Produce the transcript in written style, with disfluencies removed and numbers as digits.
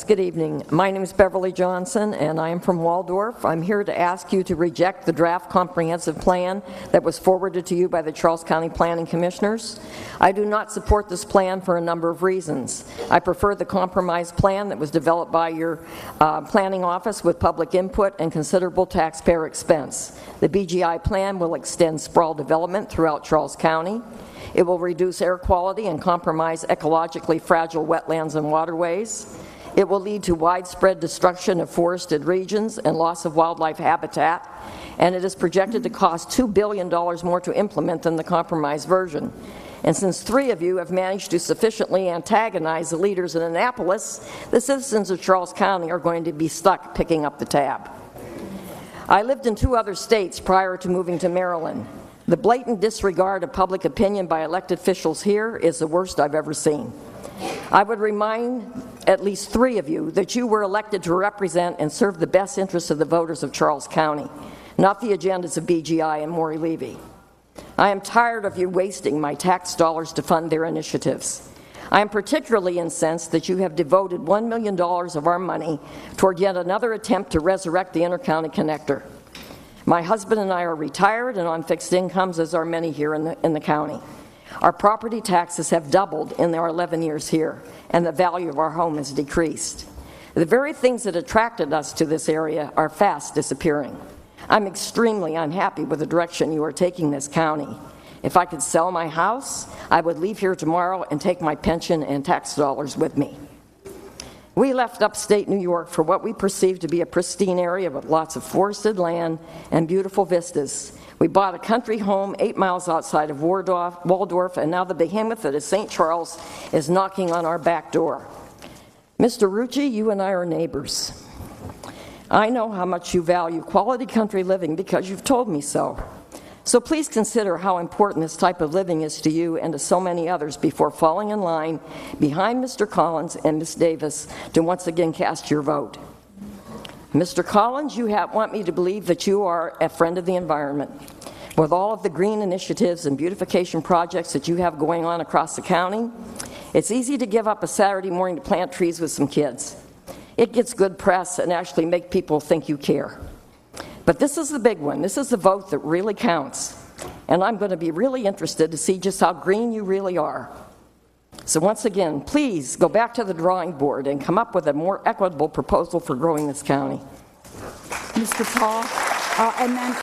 good evening. My name is Beverly Johnson, and I am from Waldorf. I'm here to ask you to reject the draft comprehensive plan that was forwarded to you by the Charles County Planning Commissioners. I do not support this plan for a number of reasons. I prefer the compromise plan that was developed by your planning office with public input and considerable taxpayer expense. The BGI plan will extend sprawl development throughout Charles County. It will reduce air quality and compromise ecologically fragile wetlands and waterways. It will lead to widespread destruction of forested regions and loss of wildlife habitat, and it is projected to cost $2 billion more to implement than the compromise version. And since 3 of you have managed to sufficiently antagonize the leaders in Annapolis, the citizens of Charles County are going to be stuck picking up the tab. I lived in 2 other states prior to moving to Maryland. The blatant disregard of public opinion by elected officials here is the worst I've ever seen. I would remind at least 3 of you that you were elected to represent and serve the best interests of the voters of Charles County, not the agendas of BGI and Maury Levy. I am tired of you wasting my tax dollars to fund their initiatives. I am particularly incensed that you have devoted $1 million of our money toward yet another attempt to resurrect the Intercounty Connector. My husband and I are retired and on fixed incomes, as are many here in the county. Our property taxes have doubled in our 11 years here, and the value of our home has decreased. The very things that attracted us to this area are fast disappearing. I'm extremely unhappy with the direction you are taking this county. If I could sell my house, I would leave here tomorrow and take my pension and tax dollars with me. We left upstate New York for what we perceived to be a pristine area with lots of forested land and beautiful vistas. We bought a country home 8 miles outside of Waldorf, and now the behemoth that is St. Charles is knocking on our back door. Mr. Rucci, you and I are neighbors. I know how much you value quality country living because you've told me so. So please consider how important this type of living is to you and to so many others before falling in line behind Mr. Collins and Ms. Davis to once again cast your vote. Mr. Collins, you want me to believe that you are a friend of the environment. With all of the green initiatives and beautification projects that you have going on across the county, it's easy to give up a Saturday morning to plant trees with some kids. It gets good press and actually make people think you care. But this is the big one. This is the vote that really counts. And I'm going to be really interested to see just how green you really are. So once again, please go back to the drawing board and come up with a more equitable proposal for growing this county. Mr. Paul, and then